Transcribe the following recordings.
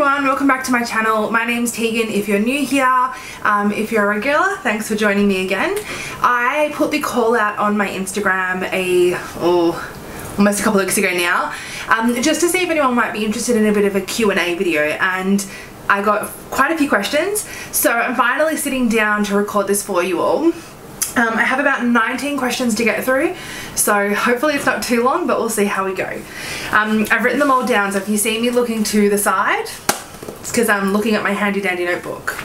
everyone, welcome back to my channel. My name's Tegan. If you're new here, if you're a regular, thanks for joining me again. I put the call out on my Instagram almost a couple of weeks ago now, just to see if anyone might be interested in a bit of a Q&A video, and I got quite a few questions, so I'm finally sitting down to record this for you all. I have about 19 questions to get through, so hopefully it's not too long, but we'll see how we go. I've written them all down, so if you see me looking to the side, it's because I'm looking at my handy dandy notebook.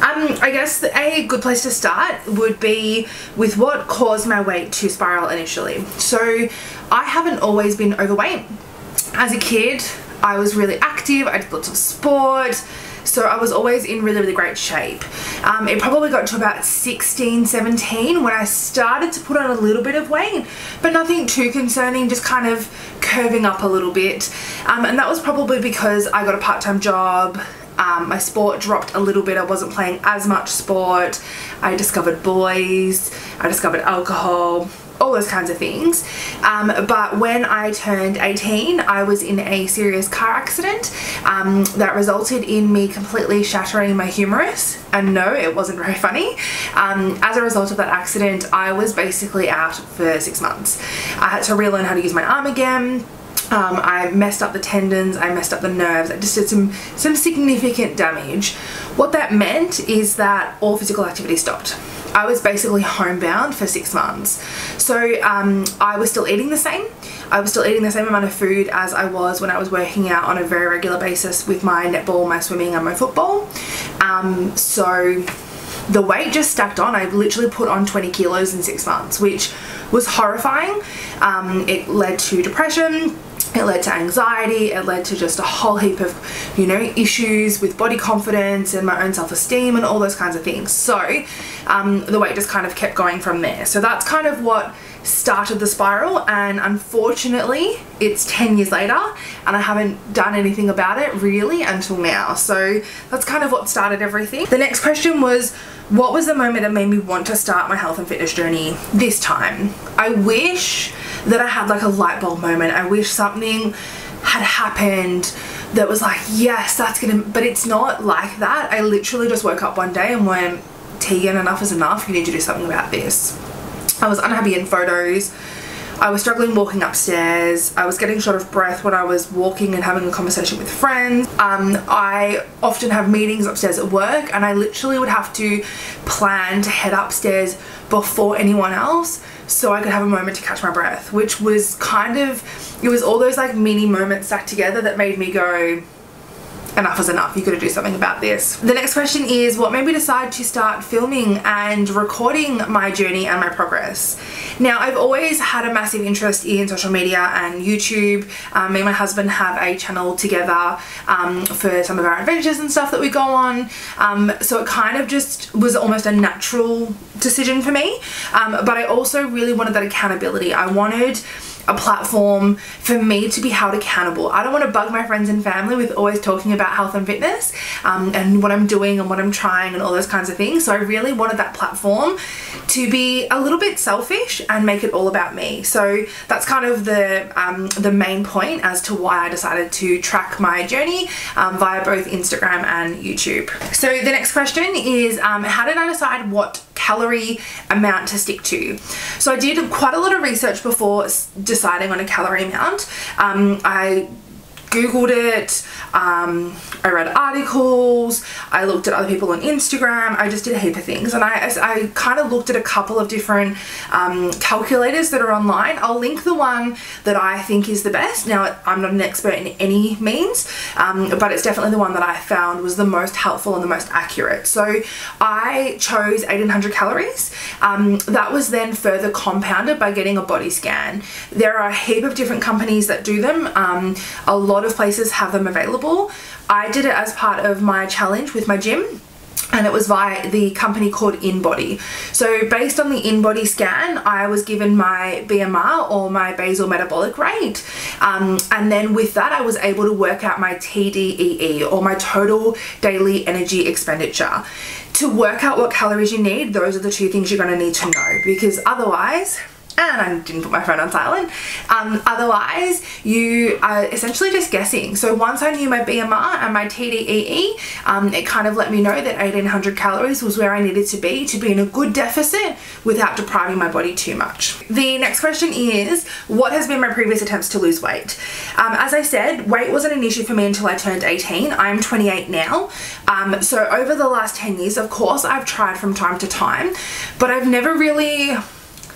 I guess a good place to start would be with what caused my weight to spiral initially. So I haven't always been overweight. As a kid, I was really active, I did lots of sport, so I was always in really great shape. It probably got to about 16, 17 when I started to put on a little bit of weight, but nothing too concerning, just kind of curving up a little bit. And that was probably because I got a part-time job. My sport dropped a little bit. I wasn't playing as much sport. I discovered boys, I discovered alcohol, all those kinds of things. But when I turned 18, I was in a serious car accident that resulted in me completely shattering my humerus, and no, it wasn't very funny. As a result of that accident, I was basically out for 6 months. I had to relearn how to use my arm again. I messed up the tendons, I messed up the nerves, I just did some significant damage. What that meant is that all physical activity stopped. I was basically homebound for 6 months. So I was still eating the same. I was still eating the same amount of food as I was when I was working out on a very regular basis with my netball, my swimming and my football. So the weight just stacked on. I literally put on 20 kilos in 6 months, which was horrifying. It led to depression. It led to anxiety, it led to just a whole heap of, issues with body confidence and my own self-esteem and all those kinds of things. So the weight just kind of kept going from there. So that's kind of what started the spiral, and unfortunately it's 10 years later and I haven't done anything about it really until now. So that's kind of what started everything. The next question was, what was the moment that made me want to start my health and fitness journey this time? I wish that I had like a light bulb moment. I wish something had happened that was like, yes, that's gonna, but it's not like that. I literally just woke up one day and went, Tegan, enough is enough, you need to do something about this. I was unhappy in photos. I was struggling walking upstairs. I was getting short of breath when I was walking and having a conversation with friends. I often have meetings upstairs at work, and I literally would have to plan to head upstairs before anyone else so I could have a moment to catch my breath, which was kind of, it was all those like mini moments stacked together that made me go, enough is enough, you gotta do something about this. The next question is, what made me decide to start filming and recording my journey and my progress? Now, I've always had a massive interest in social media and YouTube. Me and my husband have a channel together for some of our adventures and stuff that we go on. So it kind of just was almost a natural decision for me. But I also really wanted that accountability. I wanted a platform for me to be held accountable. I don't want to bug my friends and family with always talking about health and fitness and what I'm doing and what I'm trying and all those kinds of things. So I really wanted that platform to be a little bit selfish and make it all about me. So that's kind of the main point as to why I decided to track my journey via both Instagram and YouTube. So the next question is, how did I decide what calorie amount to stick to? So I did quite a lot of research before deciding on a calorie amount. I googled it, I read articles, I looked at other people on Instagram, I just did a heap of things, and I kind of looked at a couple of different calculators that are online. I'll link the one that I think is the best. Now, I'm not an expert in any means, but it's definitely the one that I found was the most helpful and the most accurate. So I chose 1800 calories. That was then further compounded by getting a body scan. There are a heap of different companies that do them. A lot of places have them available. I did it as part of my challenge with my gym, and it was via the company called InBody. So based on the InBody scan, I was given my BMR, or my basal metabolic rate, and then with that I was able to work out my TDEE, or my total daily energy expenditure. To work out what calories you need, those are the two things you're going to need to know, because otherwise and I didn't put my phone on silent. Otherwise, you are essentially just guessing. So once I knew my BMR and my TDEE, it kind of let me know that 1800 calories was where I needed to be in a good deficit without depriving my body too much. The next question is, what has been my previous attempts to lose weight? As I said, weight wasn't an issue for me until I turned 18. I'm 28 now. So over the last 10 years, of course, I've tried from time to time, but I've never really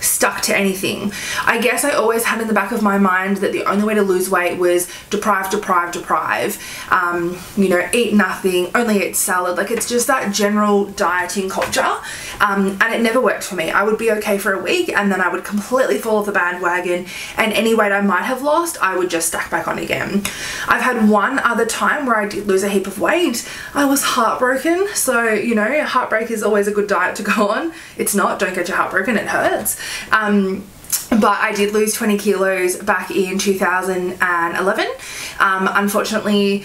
stuck to anything. I guess I always had in the back of my mind that the only way to lose weight was deprive, you know, eat nothing, only eat salad. Like, it's just that general dieting culture, and it never worked for me. I would be okay for a week and then I would completely fall off the bandwagon, and any weight I might have lost I would just stack back on again. I've had one other time where I did lose a heap of weight. I was heartbroken. So, you know, heartbreak is always a good diet to go on. It's not. Don't get your heart broken, it hurts. But I did lose 20 kilos back in 2011. Unfortunately,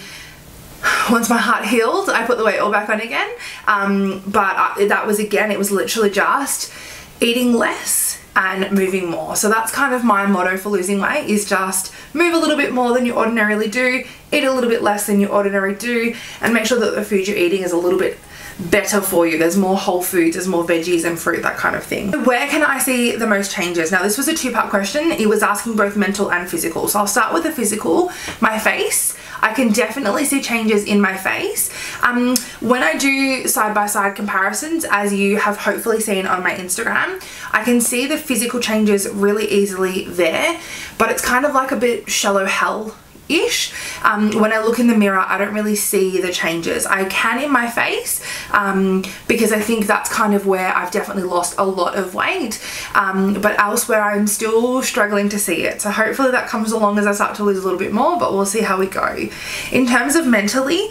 once my heart healed, I put the weight all back on again. But that was, again, it was literally just eating less and moving more. So that's kind of my motto for losing weight, is just move a little bit more than you ordinarily do, eat a little bit less than you ordinarily do, and make sure that the food you're eating is a little bit better for you. There's more whole foods, there's more veggies and fruit, that kind of thing. Where can I see the most changes? Now, this was a two-part question. It was asking both mental and physical. So I'll start with the physical. My face. I can definitely see changes in my face. When I do side-by-side comparisons, as you have hopefully seen on my Instagram, I can see the physical changes really easily there, but it's kind of like a bit shallow hell-ish. When I look in the mirror, I don't really see the changes. I can in my face, because I think that's kind of where I've definitely lost a lot of weight, but elsewhere I'm still struggling to see it. So hopefully that comes along as I start to lose a little bit more, but we'll see how we go. In terms of mentally,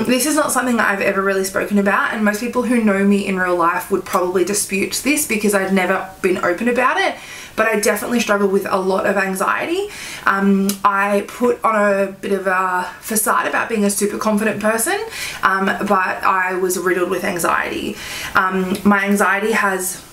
this is not something that I've ever really spoken about, and most people who know me in real life would probably dispute this because I've never been open about it. But I definitely struggle with a lot of anxiety. I put on a bit of a facade about being a super confident person, but I was riddled with anxiety. My anxiety has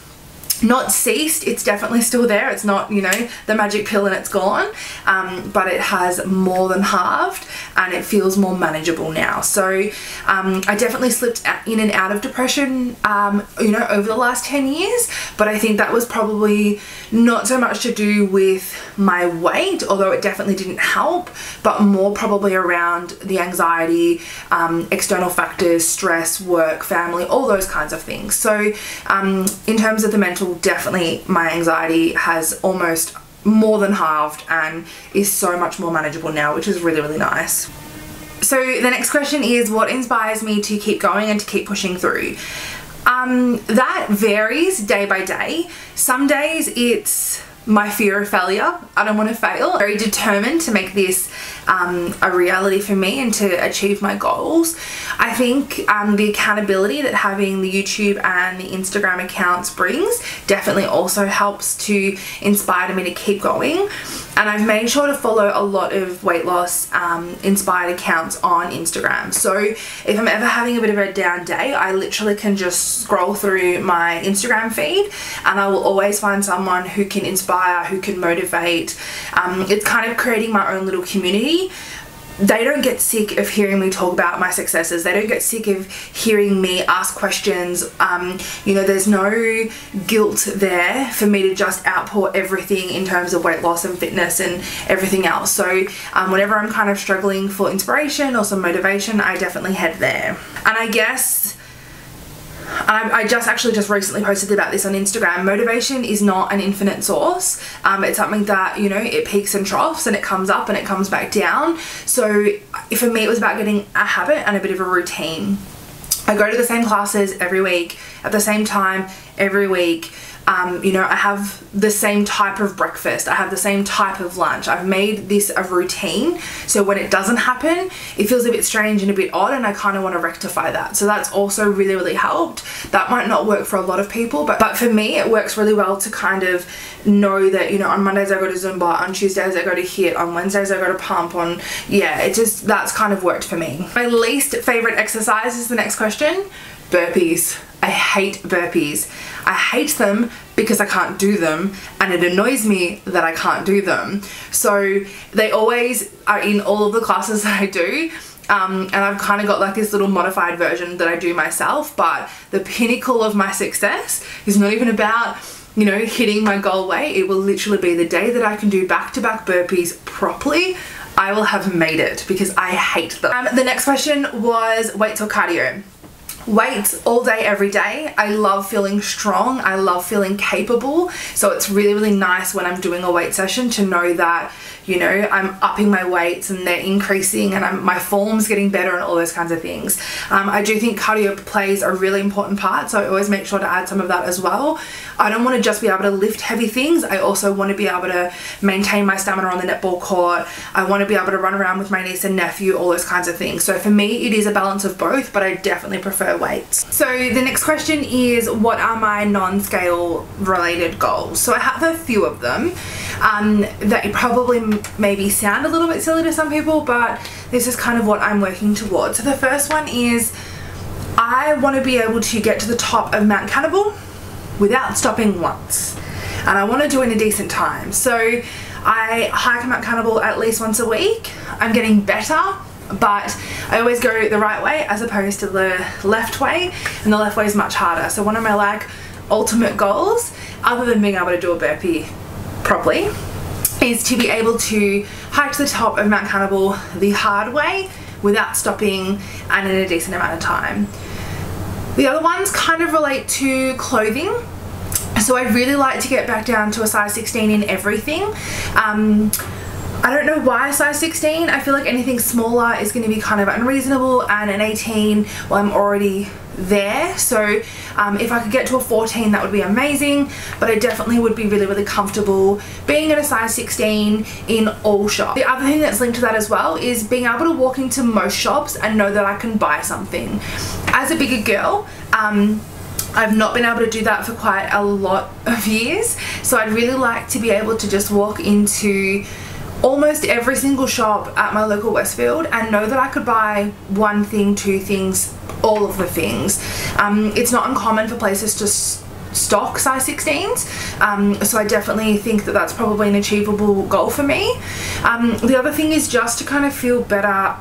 not ceased. It's definitely still there. It's not, you know, the magic pill and it's gone, but it has more than halved and it feels more manageable now. So I definitely slipped in and out of depression, you know, over the last 10 years, but I think that was probably not so much to do with my weight, although it definitely didn't help, but more probably around the anxiety, external factors, stress, work, family, all those kinds of things. So in terms of the mental, definitely my anxiety has almost more than halved and is so much more manageable now, which is really, really nice. So the next question is, what inspires me to keep going and to keep pushing through? That varies day by day. Some days it's my fear of failure. I don't want to fail. I'm very determined to make this a reality for me and to achieve my goals. I think the accountability that having the YouTube and the Instagram accounts brings definitely also helps to inspire me to keep going. And I've made sure to follow a lot of weight loss inspired accounts on Instagram. So if I'm ever having a bit of a down day, I literally can just scroll through my Instagram feed and I will always find someone who can inspire, who can motivate. It's kind of creating my own little community. They don't get sick of hearing me talk about my successes. They don't get sick of hearing me ask questions. You know, there's no guilt there for me to just outpour everything in terms of weight loss and fitness and everything else. So whenever I'm kind of struggling for inspiration or some motivation, I definitely head there. And I guess I just recently posted about this on Instagram. Motivation is not an infinite source. It's something that, you know, it peaks and troughs and it comes up and it comes back down. So for me, it was about getting a habit and a bit of a routine. I go to the same classes every week at the same time every week. You know, I have the same type of breakfast, I have the same type of lunch. I've made this a routine, so when it doesn't happen, it feels a bit strange and a bit odd, and I kind of want to rectify that. So that's also really, really helped. That might not work for a lot of people, but for me, it works really well to kind of know that, you know, on Mondays I go to Zumba, on Tuesdays I go to HIIT, on Wednesdays I go to Pump, on, yeah, it just, that's kind of worked for me. My least favorite exercise is the next question. Burpees. I hate burpees. I hate them because I can't do them, and it annoys me that I can't do them. So they always are in all of the classes that I do. And I've kind of got like this little modified version that I do myself, but the pinnacle of my success is not even about, you know, hitting my goal weight. It will literally be the day that I can do back-to-back burpees properly, I will have made it, because I hate them. The next question was weights or cardio. Weights all day, every day. I love feeling strong. I love feeling capable. So it's really, really nice when I'm doing a weight session to know that, you know, I'm upping my weights and they're increasing, and my form's getting better and all those kinds of things. I do think cardio plays a really important part, so I always make sure to add some of that as well. I don't want to just be able to lift heavy things. I also want to be able to maintain my stamina on the netball court. I want to be able to run around with my niece and nephew, all those kinds of things. So for me, it is a balance of both, but I definitely prefer weights. So the next question is, what are my non-scale related goals? So I have a few of them that probably maybe sound a little bit silly to some people, but this is kind of what I'm working towards. So the first one is, I want to be able to get to the top of Mount Cannibal without stopping once, and I want to do it in a decent time. So I hike Mount Cannibal at least once a week. I'm getting better, but I always go the right way as opposed to the left way, and the left way is much harder. So one of my like ultimate goals, other than being able to do a burpee properly, is to be able to hike to the top of Mount Cannibal the hard way without stopping and in a decent amount of time. The other ones kind of relate to clothing. So I'd really like to get back down to a size 16 in everything. I don't know why a size 16. I feel like anything smaller is going to be kind of unreasonable, and an 18, well, I'm already there. So if I could get to a 14, that would be amazing, but I definitely would be really, really comfortable being at a size 16 in all shops. The other thing that's linked to that as well is being able to walk into most shops and know that I can buy something. As a bigger girl, I've not been able to do that for quite a lot of years, so I'd really like to be able to just walk into almost every single shop at my local Westfield and know that I could buy one thing, two things, all of the things. It's not uncommon for places to stock size 16s, so I definitely think that that's probably an achievable goal for me. The other thing is just to kind of feel better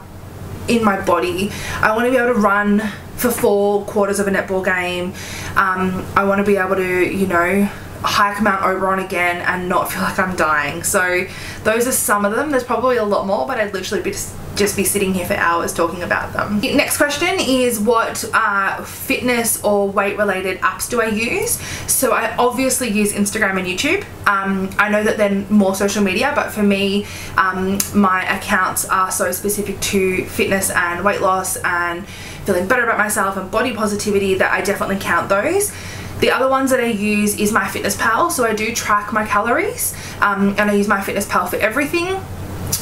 in my body. I want to be able to run for 4 quarters of a netball game. I want to be able to, you know, hike Mount Oberon again and not feel like I'm dying. So those are some of them. There's probably a lot more, but I'd literally just be sitting here for hours talking about them. Next question is, what fitness or weight related apps do I use? So I obviously use Instagram and YouTube. I know that they're more social media, but for me, my accounts are so specific to fitness and weight loss and feeling better about myself and body positivity that I definitely count those. The other ones that I use is MyFitnessPal, so I do track my calories, and I use MyFitnessPal for everything.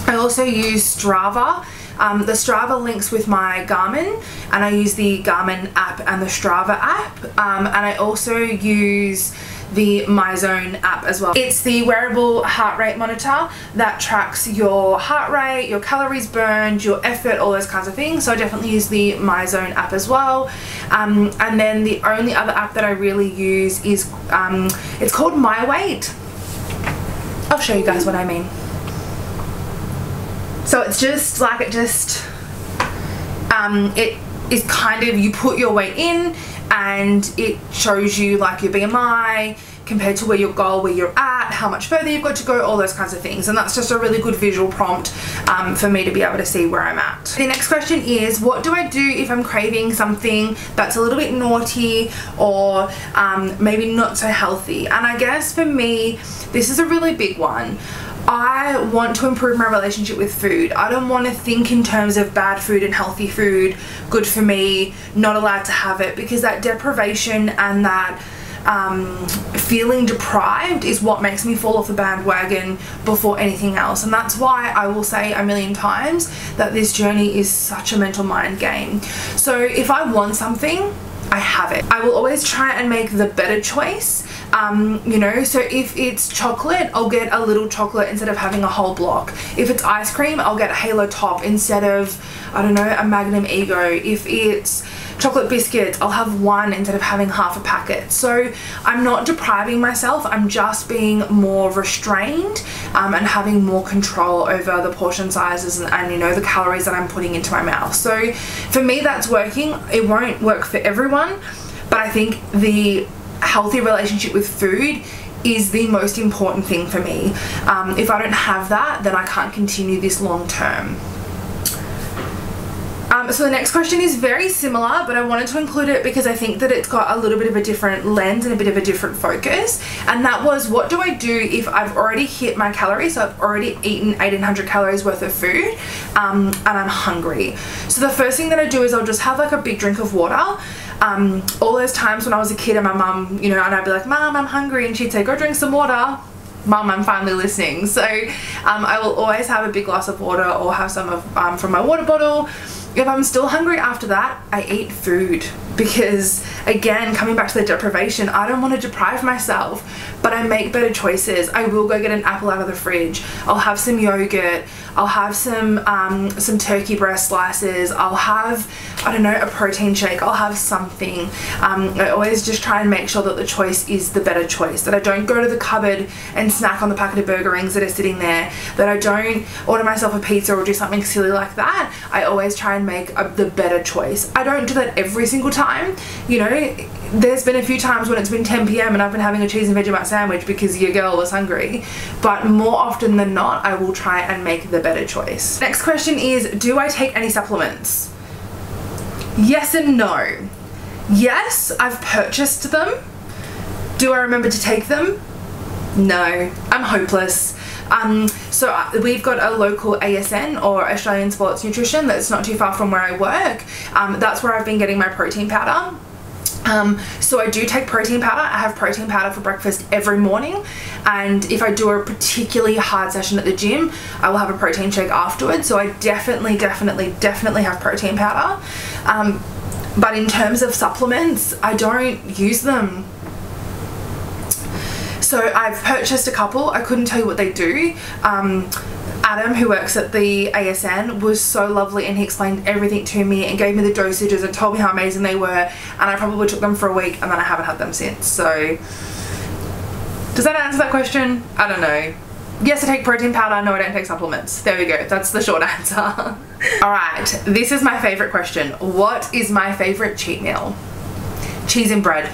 I also use Strava. The Strava links with my Garmin, and I use the Garmin app and the Strava app, and I also use the MyZone app as well. It's the wearable heart rate monitor that tracks your heart rate, your calories burned, your effort, all those kinds of things. So I definitely use the MyZone app as well. And then the only other app that I really use is, it's called MyWeight. I'll show you guys what I mean. So it's just like, it is kind of, you put your weight in and it shows you like your BMI compared to where your goal, where you're at, how much further you've got to go, all those kinds of things. And that's just a really good visual prompt for me to be able to see where I'm at. The next question is, what do I do if I'm craving something that's a little bit naughty or maybe not so healthy? And I guess for me, this is a really big one. I want to improve my relationship with food. I don't want to think in terms of bad food and healthy food, good for me, not allowed to have it, because that deprivation and that feeling deprived is what makes me fall off the bandwagon before anything else. And that's why I will say a million times that this journey is such a mental mind game. So if I want something, I have it. I will always try and make the better choice. You know, so if it's chocolate, I'll get a little chocolate instead of having a whole block. If it's ice cream, I'll get a Halo Top instead of, I don't know, a Magnum Ego. If it's chocolate biscuits, I'll have one instead of having half a packet. So I'm not depriving myself, I'm just being more restrained and having more control over the portion sizes and you know, the calories that I'm putting into my mouth. So for me, that's working. It won't work for everyone, but I think the healthy relationship with food is the most important thing for me. If I don't have that, then I can't continue this long term. So the next question is very similar, but I wanted to include it because I think that it's got a little bit of a different lens and a bit of a different focus. And that was, what do I do if I've already hit my calories? So I've already eaten 1800 calories worth of food and I'm hungry. So the first thing that I do is I'll just have like a big drink of water. All those times when I was a kid and my mum, you know, and I'd be like, Mum, I'm hungry, and she'd say, go drink some water. Mum, I'm finally listening. So I will always have a big glass of water or have some of from my water bottle. If I'm still hungry after that, I eat food, because again, coming back to the deprivation, I don't want to deprive myself, but I make better choices. I will go get an apple out of the fridge. I'll have some yogurt. I'll have some turkey breast slices. I'll have, I don't know, a protein shake. I'll have something. I always just try and make sure that the choice is the better choice, that I don't go to the cupboard and snack on the packet of burger rings that are sitting there, that I don't order myself a pizza or do something silly like that. I always try and make the better choice. I don't do that every single time. You know, there's been a few times when it's been 10 p.m. and I've been having a cheese and Vegemite sandwich because your girl was hungry, but more often than not, I will try and make the better choice. Next question is, do I take any supplements? Yes and no. Yes, I've purchased them. Do I remember to take them? No, I'm hopeless. So we've got a local ASN, or Australian Sports Nutrition, that's not too far from where I work. That's where I've been getting my protein powder. So I do take protein powder. I have protein powder for breakfast every morning, and if I do a particularly hard session at the gym, I will have a protein shake afterwards. So I definitely have protein powder. But in terms of supplements, I don't use them. So I've purchased a couple. I couldn't tell you what they do. Adam, who works at the ASN, was so lovely, and he explained everything to me and gave me the dosages and told me how amazing they were, and I probably took them for a week and then I haven't had them since. So does that answer that question? I don't know. Yes, I take protein powder. No, I don't take supplements. There we go. That's the short answer. Alright, this is my favorite question. What is my favorite cheat meal? Cheese and bread.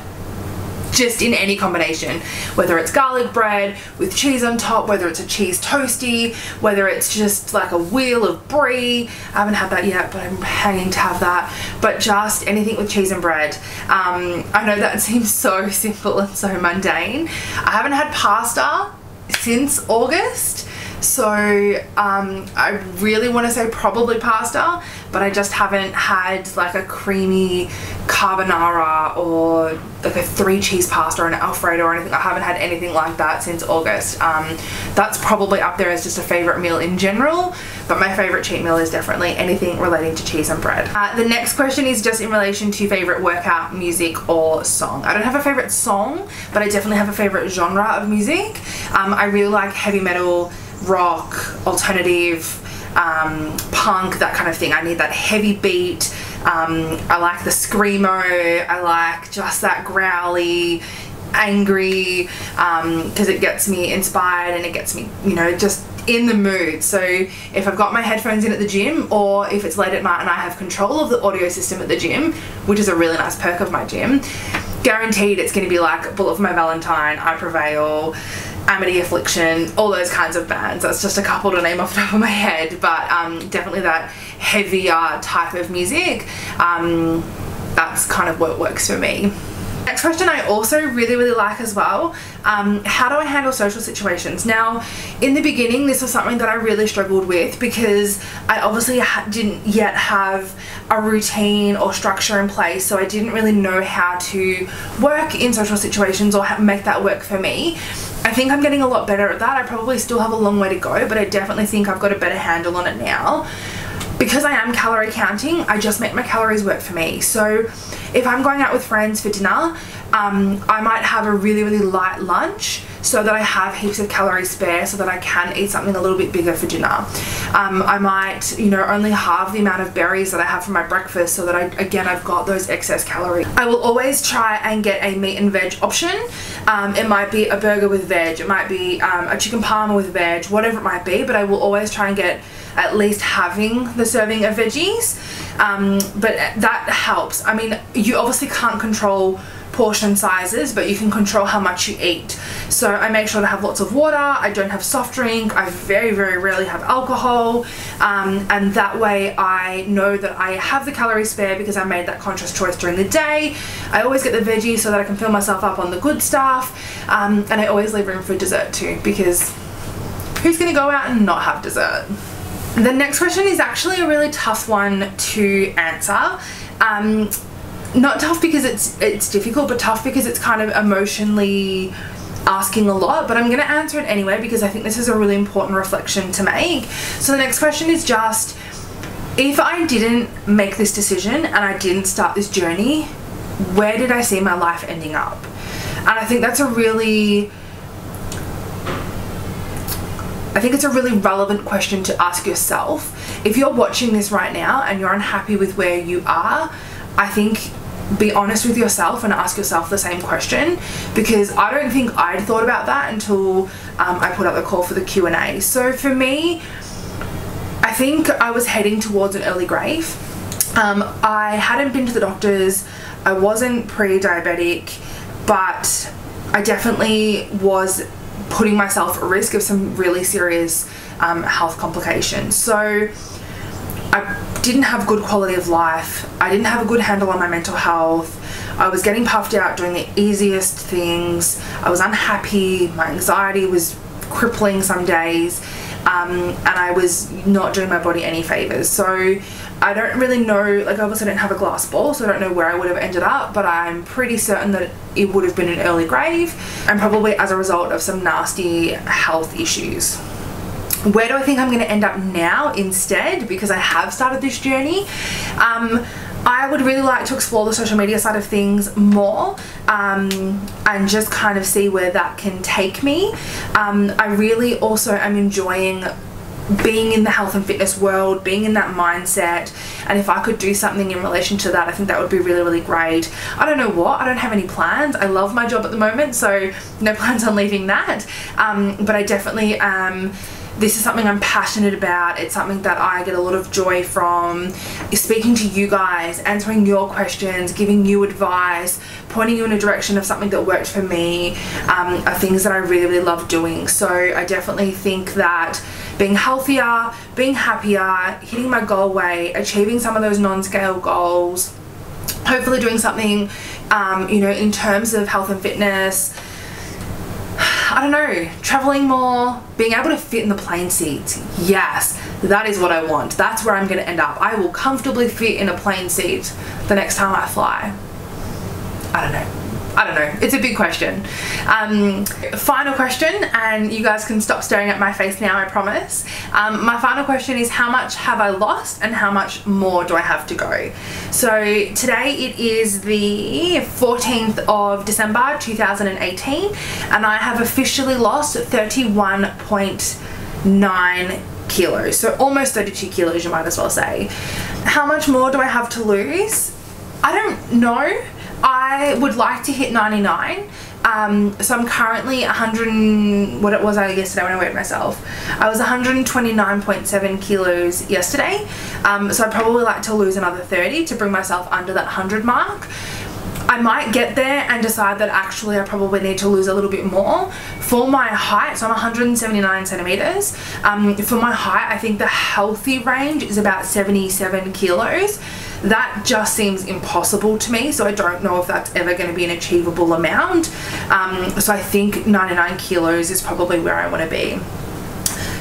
Just in any combination, whether it's garlic bread with cheese on top, whether it's a cheese toasty, whether it's just like a wheel of brie. I haven't had that yet, but I'm hanging to have that. But just anything with cheese and bread. I know that seems so simple and so mundane. I haven't had pasta since August, so I really want to say probably pasta, but I just haven't had like a creamy carbonara or like a 3 cheese pasta or an Alfredo or anything. I haven't had anything like that since August. That's probably up there as just a favorite meal in general, but my favorite cheat meal is definitely anything relating to cheese and bread. The next question is just in relation to favorite workout music or song. I don't have a favorite song, but I definitely have a favorite genre of music. I really like heavy metal, rock, alternative, punk, that kind of thing. I need that heavy beat. I like the screamo. I like just that growly, angry, because it gets me inspired and it gets me, you know, just in the mood. So if I've got my headphones in at the gym, or if it's late at night and I have control of the audio system at the gym, which is a really nice perk of my gym, guaranteed it's going to be like Bullet for My Valentine, I Prevail, Amity Affliction, all those kinds of bands. That's just a couple to name off the top of my head, but definitely that heavier type of music. That's kind of what works for me. Next question I also really like as well. How do I handle social situations? Now, in the beginning, this was something that I really struggled with because I obviously didn't yet have a routine or structure in place, so I didn't really know how to work in social situations or make that work for me. I think I'm getting a lot better at that. I probably still have a long way to go, but I definitely think I've got a better handle on it now. because I am calorie counting, I just make my calories work for me. So if I'm going out with friends for dinner, I might have a really light lunch so that I have heaps of calories spare so that I can eat something a little bit bigger for dinner. I might, you know, only halve the amount of berries that I have for my breakfast so that I've got those excess calories. I will always try and get a meat and veg option. It might be a burger with veg, it might be a chicken parma with veg, whatever it might be, but I will always try and get at least having the serving of veggies. But that helps. I mean, you obviously can't control portion sizes, but you can control how much you eat. So I make sure to have lots of water, I don't have soft drink, I very rarely have alcohol, and that way I know that I have the calories spare because I made that conscious choice during the day. I always get the veggies so that I can fill myself up on the good stuff, and I always leave room for dessert too, because who's gonna go out and not have dessert? The next question is actually a really tough one to answer. Not tough because it's difficult, but tough because it's kind of emotionally asking a lot, but I'm going to answer it anyway because I think this is a really important reflection to make. So the next question is just, if I didn't make this decision and I didn't start this journey, where did I see my life ending up? And I think it's a really relevant question to ask yourself. If you're watching this right now and you're unhappy with where you are, I think be honest with yourself and ask yourself the same question, because I don't think I'd thought about that until I put up the call for the Q&A. So for me, I think I was heading towards an early grave. I hadn't been to the doctors, I wasn't pre-diabetic, but I definitely was putting myself at risk of some really serious health complications. So I didn't have good quality of life, I didn't have a good handle on my mental health, I was getting puffed out doing the easiest things, I was unhappy, my anxiety was crippling some days, and I was not doing my body any favors. So I don't really know, like obviously I don't have a glass ball, so I don't know where I would have ended up, but I'm pretty certain that it would have been an early grave, and probably as a result of some nasty health issues. Where do I think I'm going to end up now instead, because I have started this journey? I would really like to explore the social media side of things more, and just kind of see where that can take me. I really also am enjoying being in the health and fitness world, being in that mindset, and if I could do something in relation to that, I think that would be really great. I don't know what, I don't have any plans. I love my job at the moment, so no plans on leaving that, but I definitely this is something I'm passionate about. It's something that I get a lot of joy from, speaking to you guys, answering your questions, giving you advice, pointing you in a direction of something that worked for me, are things that I really love doing. So I definitely think that being healthier, being happier, hitting my goal weight, achieving some of those non-scale goals, hopefully doing something, you know, in terms of health and fitness, I don't know, traveling more, being able to fit in the plane seats. Yes, that is what I want. That's where I'm going to end up. I will comfortably fit in a plane seat the next time I fly. I don't know. It's a big question. Final question, and you guys can stop staring at my face now, I promise. My final question is, how much have I lost and how much more do I have to go? So today it is the 14th of December 2018, and I have officially lost 31.9 kilos, so almost 32 kilos, you might as well say. How much more do I have to lose? I don't know. I would like to hit 99. So I'm currently 100, what was I yesterday when I weighed myself? I was 129.7 kilos yesterday. So I'd probably like to lose another 30 to bring myself under that 100 mark. I might get there and decide that actually I probably need to lose a little bit more. For my height, so I'm 179 centimeters. For my height, I think the healthy range is about 77 kilos. That just seems impossible to me, so I don't know if that's ever going to be an achievable amount. So I think 99 kilos is probably where I want to be.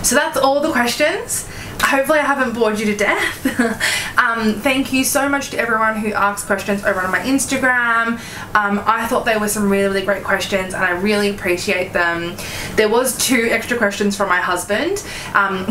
So that's all the questions. Hopefully I haven't bored you to death. Thank you so much to everyone who asked questions over on my Instagram. I thought they were some really great questions and I really appreciate them. There was 2 extra questions from my husband.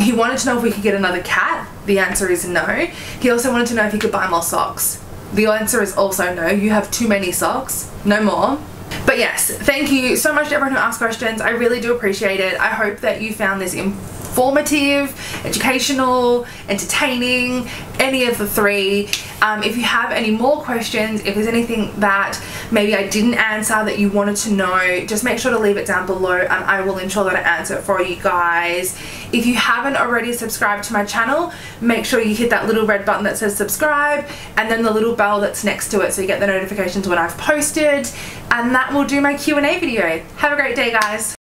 He wanted to know if we could get another cat. The answer is no. He also wanted to know if he could buy more socks. The answer is also no. You have too many socks. No more. But yes, thank you so much to everyone who asked questions. I really do appreciate it. I hope that you found this informative, educational, entertaining, any of the three. If you have any more questions, if there's anything that maybe I didn't answer that you wanted to know, just make sure to leave it down below and I will ensure that I answer it for you guys. If you haven't already subscribed to my channel, make sure you hit that little red button that says subscribe and then the little bell that's next to it so you get the notifications when I've posted. And that will do my Q&A video. Have a great day, guys.